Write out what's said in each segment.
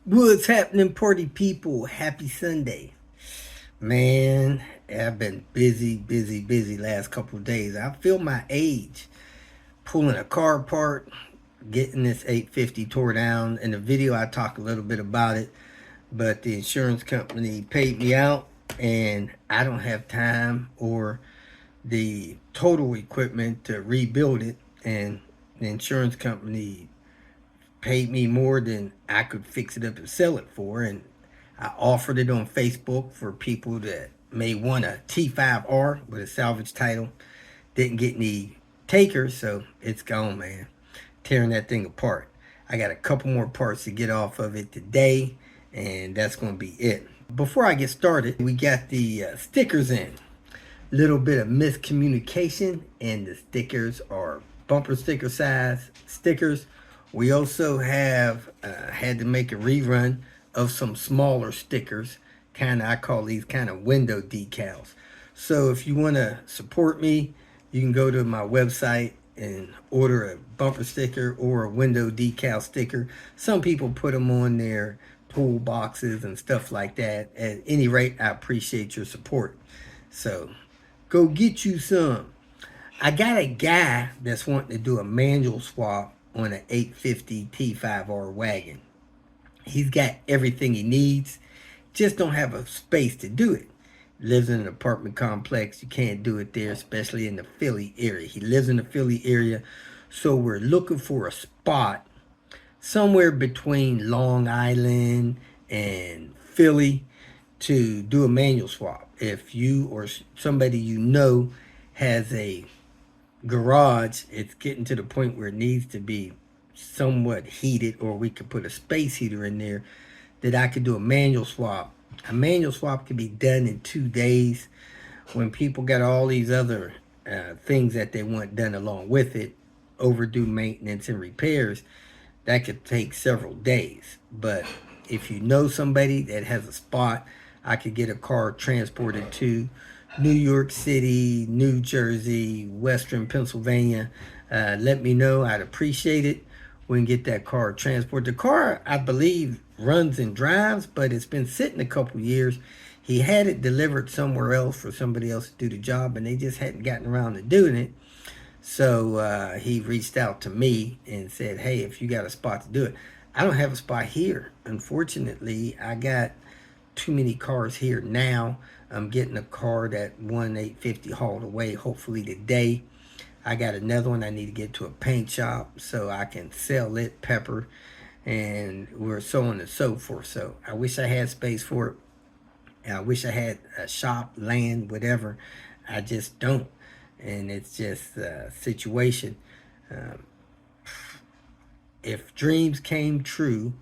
What's happening, party people? Happy Sunday. Man, I've been busy last couple of days. I feel my age. Pulling a car apart, getting this 850 tore down. In the video, I talk a little bit about it, but the insurance company paid me out, and I don't have time or the total equipment to rebuild it. And the insurance company paid me more than I could fix it up and sell it for. And I offered it on Facebook for people that may want a T5R with a salvage title. Didn't get any takers, so it's gone, man. Tearing that thing apart. I got a couple more parts to get off of it today, and that's going to be it. Before I get started, we got the stickers in. Little bit of miscommunication, and the stickers are bumper sticker size stickers. We also have had to make a rerun of some smaller stickers. I call these kind of window decals. So if you want to support me, you can go to my website and order a bumper sticker or a window decal sticker. Some people put them on their toolboxes and stuff like that. At any rate, I appreciate your support. So go get you some. I got a guy that's wanting to do a manual swap on an 850 T5R wagon. He's got everything he needs, just don't have a space to do it. Lives in an apartment complex. You can't do it there, especially in the Philly area. He lives in the Philly area, so we're looking for a spot somewhere between Long Island and Philly to do a manual swap. If you or somebody you know has a garage, it's getting to the point where it needs to be somewhat heated, or we could put a space heater in there, that I could do a manual swap. A manual swap can be done in 2 days. When people got all these other things that they want done along with it, overdue maintenance and repairs, that could take several days. But if you know somebody that has a spot, I could get a car transported to New York City, New Jersey, Western Pennsylvania. Let me know. I'd appreciate it. We can get that car transported. The car, I believe, runs and drives, but it's been sitting a couple years. He had it delivered somewhere else for somebody else to do the job, and they just hadn't gotten around to doing it. So he reached out to me and said, hey, if you got a spot to do it. I don't have a spot here. Unfortunately, I got too many cars here now. I'm getting a car that 850 hauled away hopefully today. I got another one I need to get to a paint shop so I can sell it, pepper, and we're so on and so forth. So I wish I had space for it. And I wish I had a shop, land, whatever. I just don't. And it's just a situation. If dreams came true,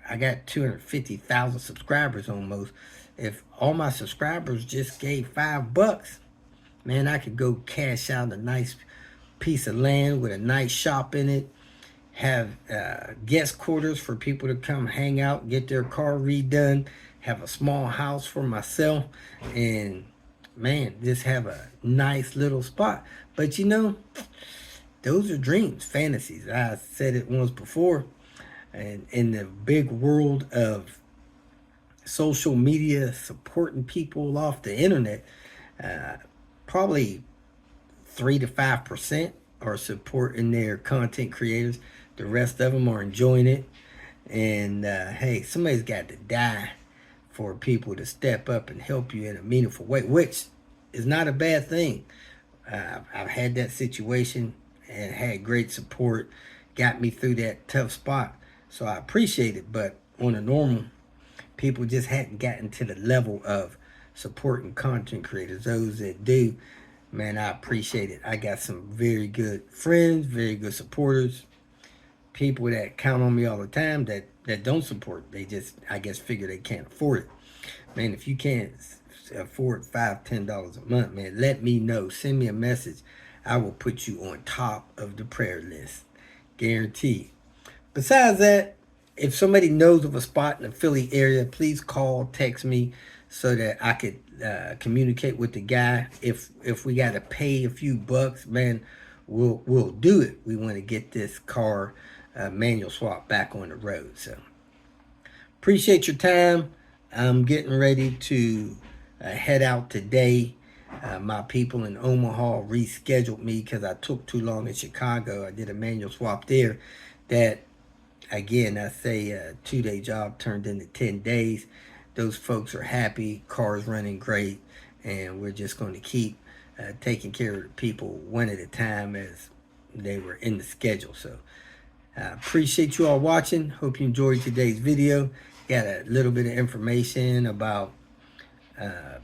I got 250,000 subscribers almost. If all my subscribers just gave $5, man, I could go cash out a nice piece of land with a nice shop in it, have guest quarters for people to come hang out, get their car redone, have a small house for myself, and man, just have a nice little spot. But you know, those are dreams, fantasies. I said it once before. And in the big world of social media, supporting people off the internet, probably 3 to 5% are supporting their content creators. The rest of them are enjoying it. And hey, somebody's got to die for people to step up and help you in a meaningful way, which is not a bad thing. I've had that situation and had great support, got me through that tough spot. So I appreciate it, but on a normal, people just hadn't gotten to the level of supporting content creators. Those that do, man, I appreciate it. I got some very good friends, very good supporters, people that count on me all the time that don't support. They just, I guess, figure they can't afford it. Man, if you can't afford $5, $10 a month, man, let me know. Send me a message. I will put you on top of the prayer list. Guaranteed. Besides that, if somebody knows of a spot in the Philly area, please call, text me so that I could communicate with the guy. If we got to pay a few bucks, man, we'll do it. We want to get this car manual swap back on the road. So appreciate your time. I'm getting ready to head out today. My people in Omaha rescheduled me because I took too long in Chicago. I did a manual swap there that, again, I say a 2-day job turned into 10 days. Those folks are happy, car's running great, and we're just going to keep taking care of the people one at a time as they were in the schedule. So I appreciate you all watching. Hope you enjoyed today's video. Got a little bit of information about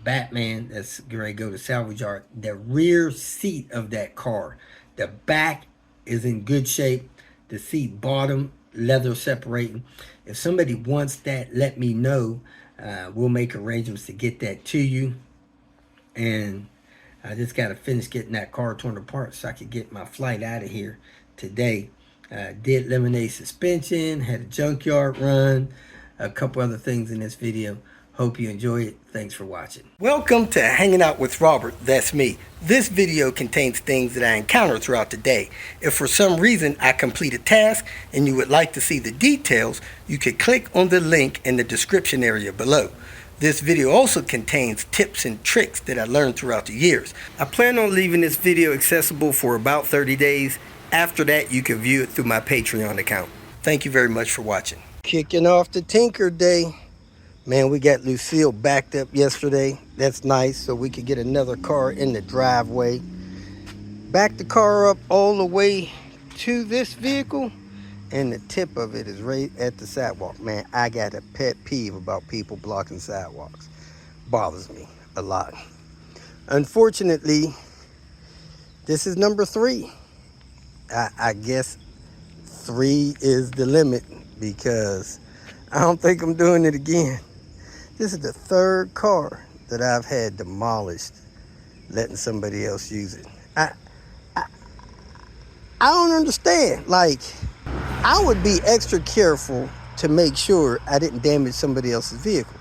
Batman that's going to go to salvage yard. The rear seat of that car, the back is in good shape. The seat bottom, leather separating. If somebody wants that, let me know. We'll make arrangements to get that to you. And I just got to finish getting that car torn apart so I could get my flight out of here today. Did lemonade suspension, had a junkyard run, a couple other things in this video. Hope you enjoy it. Thanks for watching. Welcome to Hanging Out with Robert. That's me. This video contains things that I encounter throughout the day. If for some reason I complete a task and you would like to see the details, you could click on the link in the description area below. This video also contains tips and tricks that I learned throughout the years. I plan on leaving this video accessible for about 30 days. After that, you can view it through my Patreon account. Thank you very much for watching. Kicking off the Tinker Day. Man, we got Lucille backed up yesterday. That's nice, so we could get another car in the driveway. Back the car up all the way to this vehicle, and the tip of it is right at the sidewalk. Man, I got a pet peeve about people blocking sidewalks. Bothers me a lot. Unfortunately, this is number 3. I guess 3 is the limit because I don't think I'm doing it again. This is the 3rd car that I've had demolished, letting somebody else use it. I don't understand. Like, I would be extra careful to make sure I didn't damage somebody else's vehicle.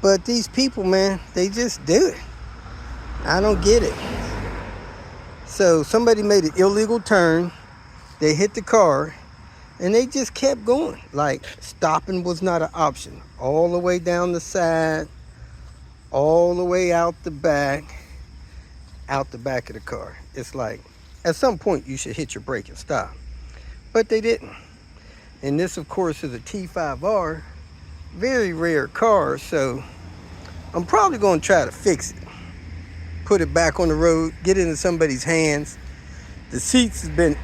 But these people, man, they just do it. I don't get it. So somebody made an illegal turn. They hit the car. And they just kept going. Like, stopping was not an option. All the way down the side, all the way out the back of the car. It's like, at some point, you should hit your brake and stop. But they didn't. And this, of course, is a T5R. Very rare car, so I'm probably going to try to fix it. Put it back on the road, get it in somebody's hands. The seats has been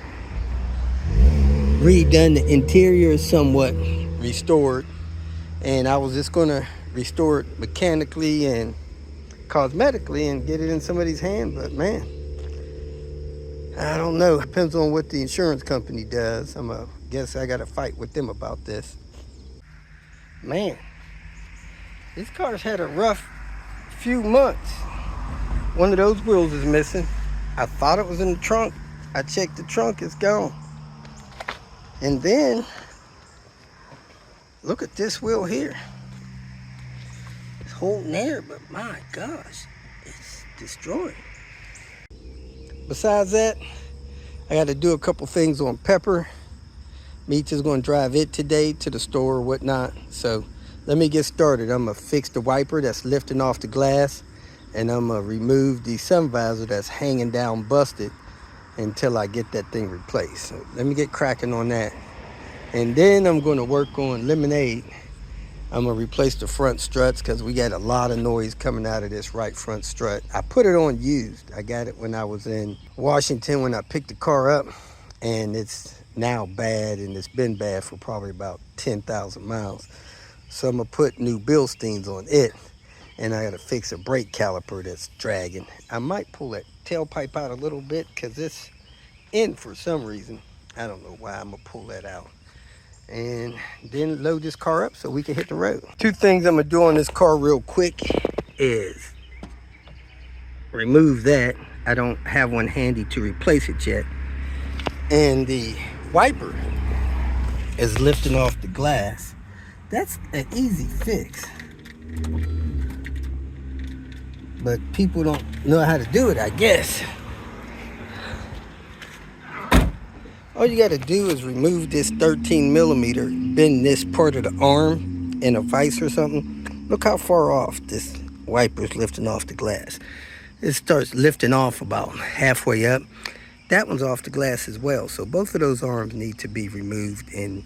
redone, the interior is somewhat restored, and I was just going to restore it mechanically and cosmetically and get it in somebody's hand. But man, I don't know. Depends on what the insurance company does. Guess I got to fight with them about this. Man, this car's had a rough few months. One of those wheels is missing. I thought it was in the trunk. I checked the trunk, it's gone. And then, look at this wheel here. It's holding there, but my gosh, it's destroyed. Besides that, I got to do a couple things on Pepper. Meech is going to drive it today to the store or whatnot. So let me get started. I'm going to fix the wiper that's lifting off the glass. And I'm going to remove the sun visor that's hanging down busted until I get that thing replaced. So let me get cracking on that. And then I'm going to work on lemonade. I'm going to replace the front struts because we got a lot of noise coming out of this right front strut. I put it on used. I got it when I was in Washington when I picked the car up. And it's now bad, and it's been bad for probably about 10,000 miles. So I'm going to put new Bilsteins on it. And I got to fix a brake caliper that's dragging. I might pull that tailpipe out a little bit because it's in for some reason. I don't know why. I'm going to pull that out. And then load this car up so we can hit the road. 2 things I'm going to do on this car real quick is remove that. I don't have one handy to replace it yet. And the wiper is lifting off the glass. That's an easy fix. But people don't know how to do it, I guess. All you got to do is remove this 13 millimeter, bend this part of the arm in a vise or something. Look how far off this wiper's lifting off the glass. It starts lifting off about halfway up. That one's off the glass as well. So both of those arms need to be removed and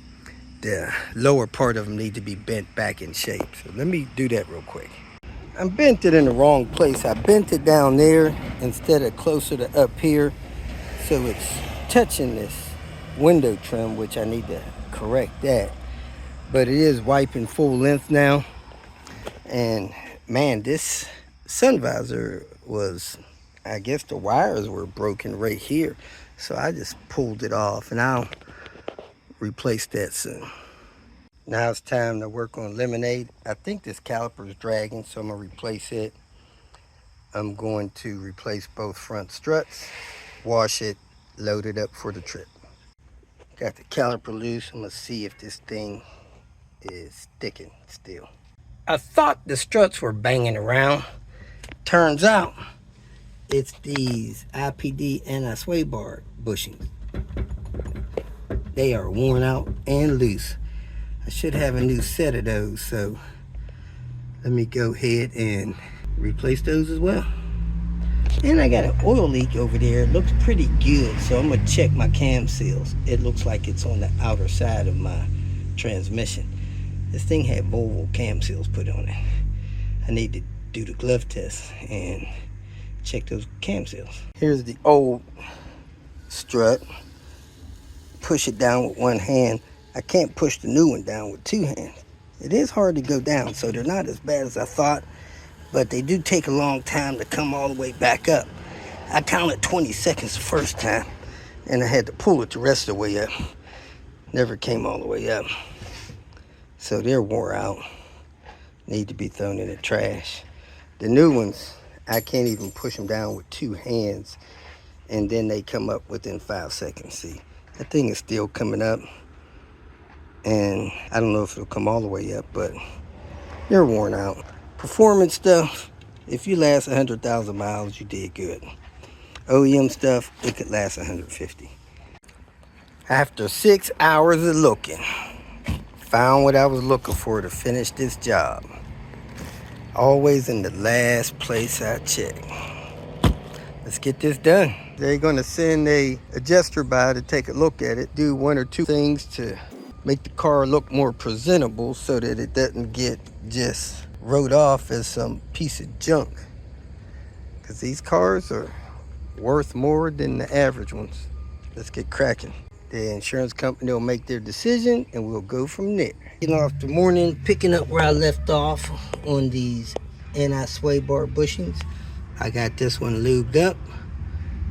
the lower part of them need to be bent back in shape. So let me do that real quick. I bent it in the wrong place. I bent it down there instead of closer to up here. So it's touching this window trim, which I need to correct that. But it is wiping full length now. And man, this sun visor was, I guess the wires were broken right here. So I just pulled it off and I'll replace that soon. Now it's time to work on Lemonade. I think this caliper is dragging, so I'm gonna replace it. I'm going to replace both front struts, wash it, load it up for the trip. Got the caliper loose. I'm gonna see if this thing is sticking still. I thought the struts were banging around. Turns out it's these IPD anti-sway bar bushings. They are worn out and loose. I should have a new set of those, so let me go ahead and replace those as well. And I got an oil leak over there. It looks pretty good, so I'm gonna check my cam seals. It looks like it's on the outer side of my transmission. This thing had Volvo cam seals put on it. I need to do the glove test and check those cam seals. Here's the old strut. Push it down with one hand. I can't push the new one down with two hands. It is hard to go down, so they're not as bad as I thought, but they do take a long time to come all the way back up. I counted 20 seconds the first time, and I had to pull it the rest of the way up. Never came all the way up. So they're wore out. Need to be thrown in the trash. The new ones, I can't even push them down with two hands, and then they come up within 5 seconds. See, that thing is still coming up. And I don't know if it'll come all the way up, but they're worn out. Performance stuff, if you last 100,000 miles, you did good. OEM stuff, it could last 150. After 6 hours of looking, found what I was looking for to finish this job. Always in the last place I check. Let's get this done. They're gonna send a adjuster by to take a look at it, do one or two things to make the car look more presentable so that it doesn't get just wrote off as some piece of junk. Because these cars are worth more than the average ones. Let's get cracking. The insurance company will make their decision and we'll go from there. Getting off the morning, picking up where I left off on these anti-sway bar bushings. I got this one lubed up,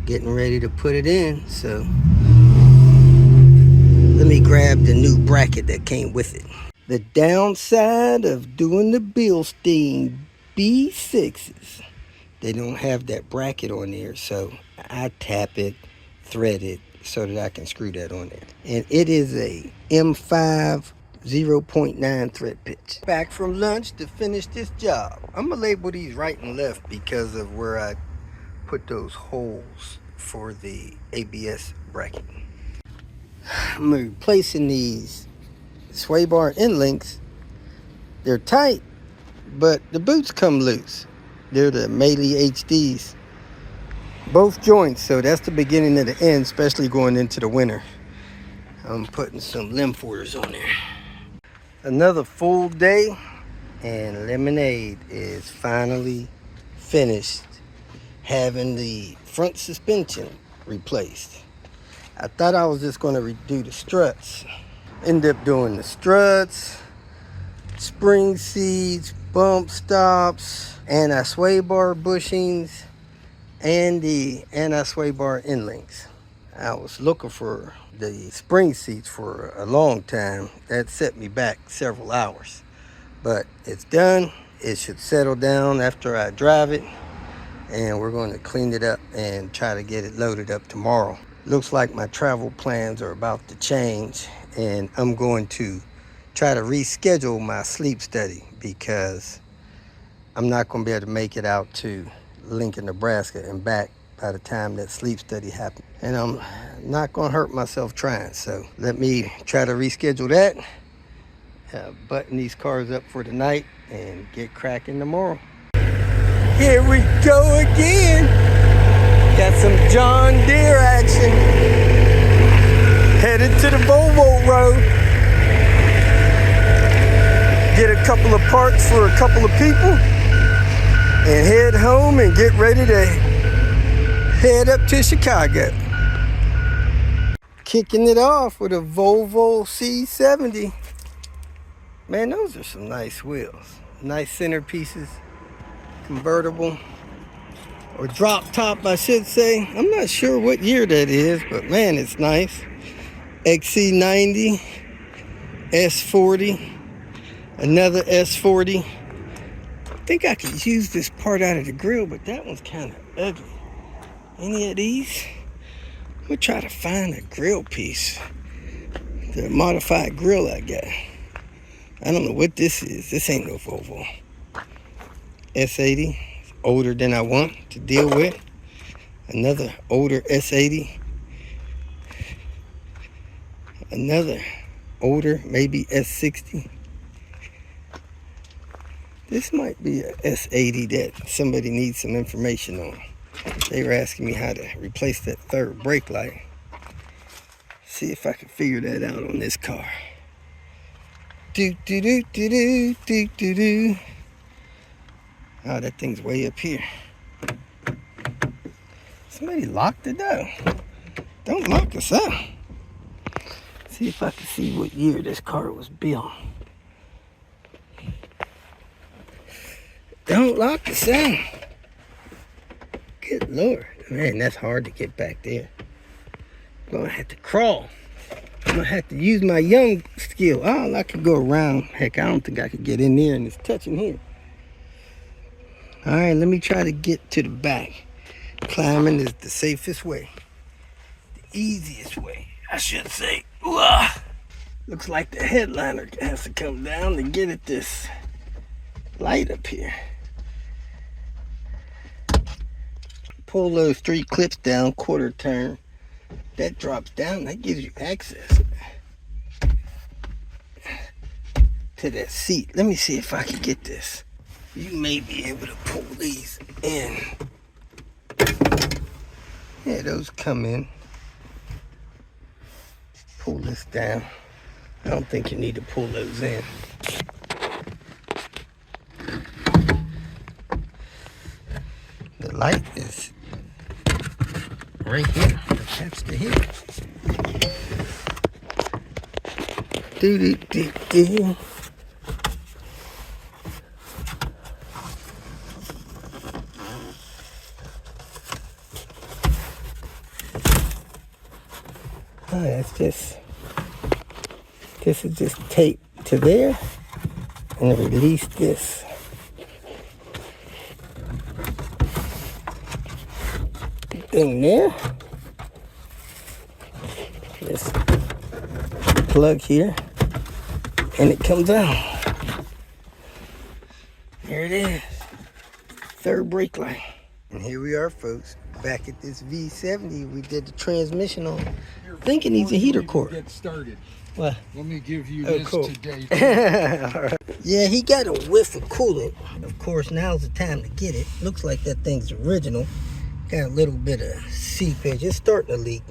getting ready to put it in, so let me grab the new bracket that came with it. The downside of doing the Bilstein B6s, they don't have that bracket on there, so I tap it, thread it, so that I can screw that on there. And it is a M5 0.9 thread pitch. Back from lunch to finish this job. I'm gonna label these right and left because of where I put those holes for the ABS bracket. I'm replacing these sway bar end links. They're tight, but the boots come loose. They're the Melee HDs. Both joints, so that's the beginning of the end, especially going into the winter. I'm putting some limb footers on there. Another full day, and Lemonade is finally finished having the front suspension replaced. I thought I was just going to redo the struts. Ended up doing the struts, spring seats, bump stops, anti-sway bar bushings, and the anti-sway bar end links. I was looking for the spring seats for a long time. That set me back several hours. But it's done. It should settle down after I drive it. And we're going to clean it up and try to get it loaded up tomorrow. Looks like my travel plans are about to change. And I'm going to try to reschedule my sleep study because I'm not going to be able to make it out to Lincoln, Nebraska and back by the time that sleep study happens. And I'm not gonna hurt myself trying, so let me try to reschedule that, button these cars up for the night, and get cracking tomorrow. Here we go again. Got some John Deere action. Headed to the Volvo Road. Get a couple of parts for a couple of people and head home and get ready to head up to Chicago. Kicking it off with a Volvo C70. Man, those are some nice wheels. Nice centerpieces. Convertible. Or drop top, I should say. I'm not sure what year that is, but man, it's nice. XC90, S40, another S40. I think I could use this part out of the grill, but that one's kind of ugly. Any of these? I'm gonna try to find a grill piece. The modified grill I got. I don't know what this is. This ain't no Volvo. S80. Older than I want to deal with. Another older S80. Another older, maybe S60. This might be a S80 that somebody needs some information on. They were asking me how to replace that third brake light. See if I can figure that out on this car. Do do do do do do do do. Oh, that thing's way up here. Somebody locked it up. Don't lock us out. See if I can see what year this car was built. Don't lock us out. Good Lord. Man, that's hard to get back there. I'm gonna have to crawl. I'm gonna have to use my young skill. Oh, I could go around. Heck, I don't think I could get in there and it's touching here. All right, let me try to get to the back. Climbing is the safest way. The easiest way, I should say. Ooh, looks like the headliner has to come down to get at this light up here. Pull those 3 clips down, quarter turn. That drops down, that gives you access to that seat. Let me see if I can get this. You may be able to pull these in. Yeah, those come in. Pull this down. I don't think you need to pull those in. The light is right here, attached to here. Do do do do. Oh, that's just, this is just taped to there and release this. Thing there. This plug here and it comes out. There it is. Third brake light. And here we are, folks. Back at this V70 we did the transmission on. I think it needs a heater core. Get started. What? Let me give you this cool. today. All right. Yeah, he got a whiff of coolant. Of course, now's the time to get it. Looks like that thing's original. Got a little bit of seepage. It's starting to leak.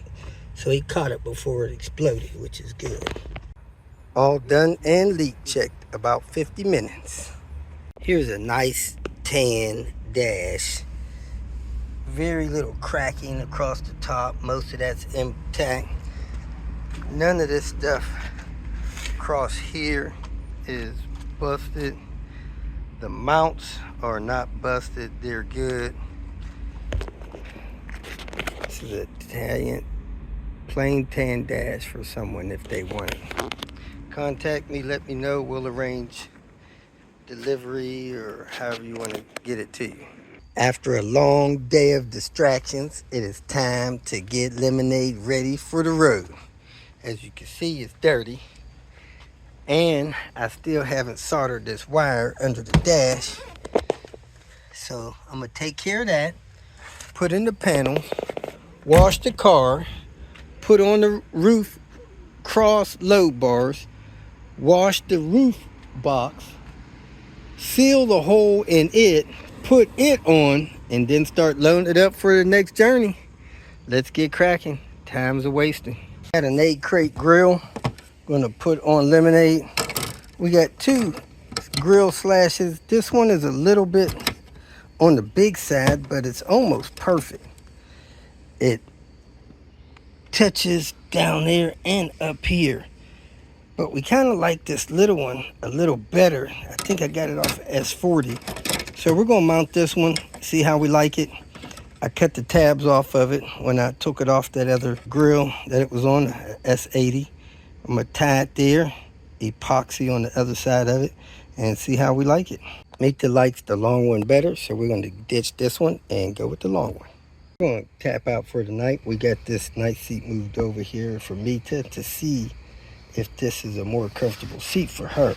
So he caught it before it exploded, which is good. All done and leak checked. About 50 minutes. Here's a nice tan dash. Very little cracking across the top. Most of that's intact. None of this stuff across here is busted. The mounts are not busted. They're good. This is an Italian plain tan dash for someone if they want it. Contact me, let me know. We'll arrange delivery or however you want to get it to you. After a long day of distractions, it is time to get lemonade ready for the road. As you can see, it's dirty. And I still haven't soldered this wire under the dash. So I'm gonna take care of that. put in the panels, wash the car, put on the roof cross load bars, wash the roof box, seal the hole in it, put it on, and then start loading it up for the next journey. Let's get cracking. Time's a wasting. Got an 8-crate grill. Gonna put on lemonade. We got 2 grill slashes. This one is a little bit on the big side, but it's almost perfect. It touches down there and up here, but we kind of like this little one a little better. I think I got it off S40, so we're gonna mount this one, see how we like it. I cut the tabs off of it when I took it off that other grill that it was on, S80. I'm gonna tie it there, epoxy on the other side of it, and see how we like it. Make the lights the long one better, so we're gonna ditch this one and go with the long one. We're gonna tap out for the night. We got this night seat moved over here for Mita to see if this is a more comfortable seat for her.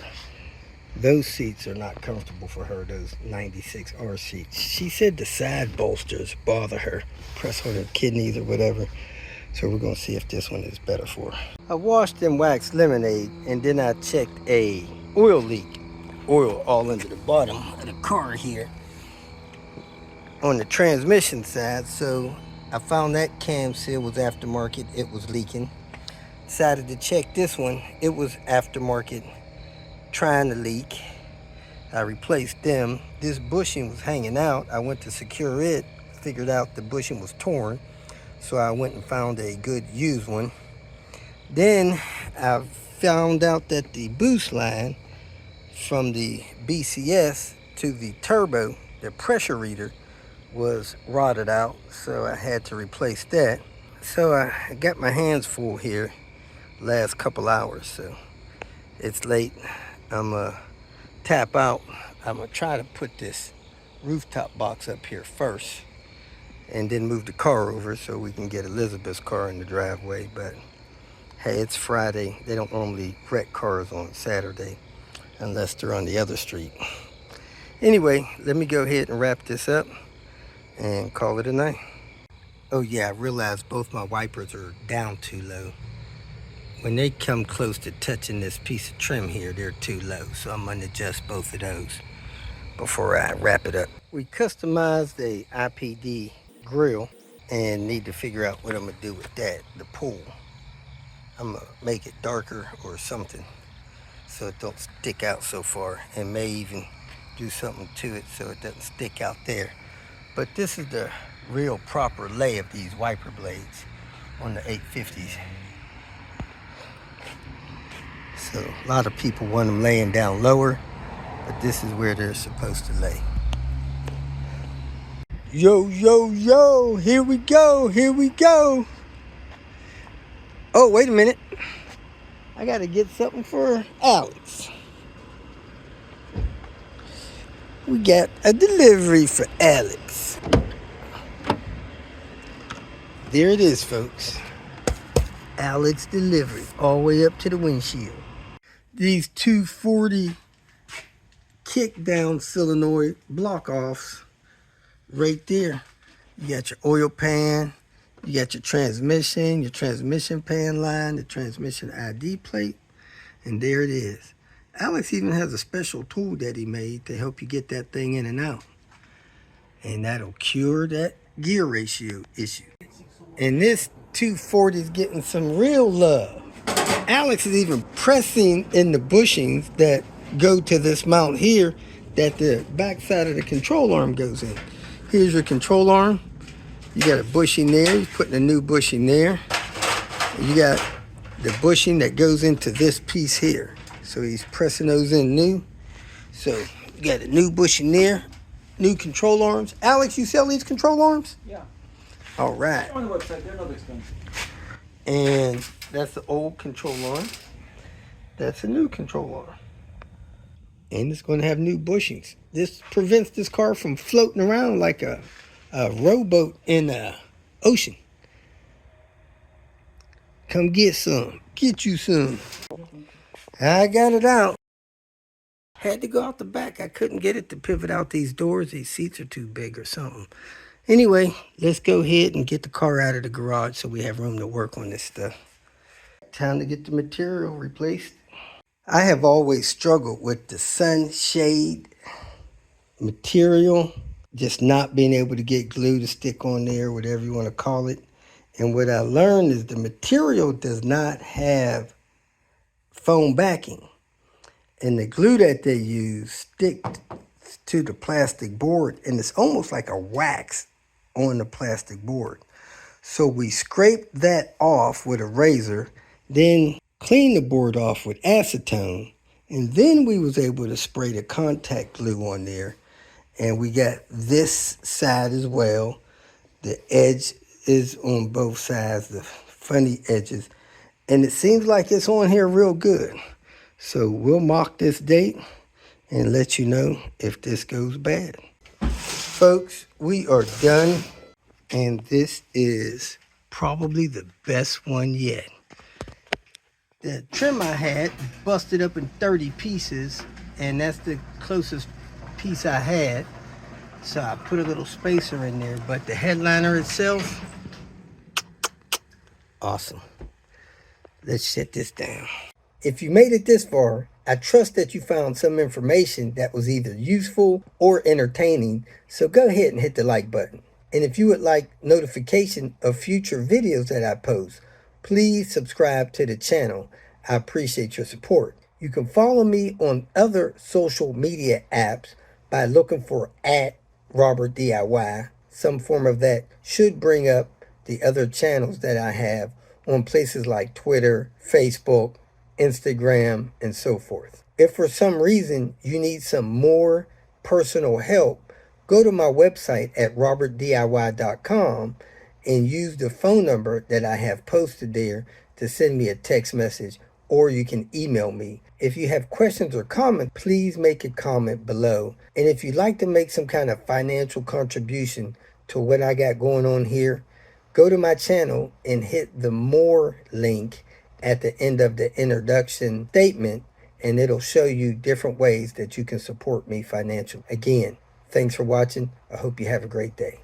Those seats are not comfortable for her, those 96R seats. She said the side bolsters bother her, press on her kidneys or whatever. So we're gonna see if this one is better for her. I washed and waxed lemonade, and then I checked a oil leak. Oil all under the bottom of the car here on the transmission side. So I found that cam seal was aftermarket, it was leaking. Decided to check this one, it was aftermarket, trying to leak. I replaced them. This bushing was hanging out. I went to secure it, figured out the bushing was torn, so I went and found a good used one. Then I found out that the boost line from the BCS to the turbo, the pressure reader, was rotted out, so I had to replace that. So I got my hands full here last couple hours, so it's late. I'm gonna tap out. I'm gonna try to put this rooftop box up here first and then move the car over so we can get Elizabeth's car in the driveway. But hey, it's Friday. They don't normally wreck cars on Saturday unless they're on the other street. Anyway, let me go ahead and wrap this up and call it a night. Oh yeah, I realized both my wipers are down too low. When they come close to touching this piece of trim here, they're too low. So I'm gonna adjust both of those before I wrap it up. We customized the IPD grill and need to figure out what I'm gonna do with that, the pull. I'm gonna make it darker or something so it don't stick out so far, and may even do something to it so it doesn't stick out there. But this is the real proper lay of these wiper blades on the 850s. So a lot of people want them laying down lower, but this is where they're supposed to lay. Yo, yo, yo, here we go, here we go. Oh, wait a minute. I gotta get something for Alex. We got a delivery for Alex. There it is, folks. Alex delivery, all the way up to the windshield. These 240 kick down solenoid block offs right there. You got your oil pan, you got your transmission pan line, the transmission ID plate, and there it is. Alex even has a special tool that he made to help you get that thing in and out. And that'll cure that gear ratio issue. And this 240 is getting some real love. Alex is even pressing in the bushings that go to this mount here that the back side of the control arm goes in. Here's your control arm. You got a bushing there. You're putting a new bushing there. You got the bushing that goes into this piece here. So he's pressing those in new. So you got a new bushing there, new control arms. Alex, you sell these control arms? Yeah. All right. On the website, they're not expensive. And that's the old control arm. That's a new control arm. And it's going to have new bushings. This prevents this car from floating around like a rowboat in the ocean. Come get some. Get you some. I got it out. Had to go out the back. I couldn't get it to pivot out these doors. These seats are too big or something. Anyway, let's go ahead and get the car out of the garage so we have room to work on this stuff. Time to get the material replaced. I have always struggled with the sunshade material, just not being able to get glue to stick on there, whatever you want to call it. And what I learned is the material does not have foam backing. And the glue that they use sticks to the plastic board, and it's almost like a wax on the plastic board. So we scraped that off with a razor, then cleaned the board off with acetone, and then we was able to spray the contact glue on there. And we got this side as well. The edge is on both sides, the funny edges. And it seems like it's on here real good. So we'll mark this date and let you know if this goes bad. Folks, we are done. And this is probably the best one yet. The trim I had busted up in 30 pieces, and that's the closest piece I had. So I put a little spacer in there, but the headliner itself, awesome. Let's shut this down. If you made it this far, I trust that you found some information that was either useful or entertaining, so go ahead and hit the like button. And if you would like notification of future videos that I post, please subscribe to the channel. I appreciate your support. You can follow me on other social media apps by looking for @RobertDIY. Some form of that should bring up the other channels that I have on places like Twitter, Facebook, Instagram, and so forth. If for some reason you need some more personal help, go to my website at robertdiy.com and use the phone number that I have posted there to send me a text message, or you can email me. If you have questions or comments, please make a comment below. And if you'd like to make some kind of financial contribution to what I got going on here, go to my channel and hit the more link at the end of the introduction statement, and it'll show you different ways that you can support me financially. Again, thanks for watching. I hope you have a great day.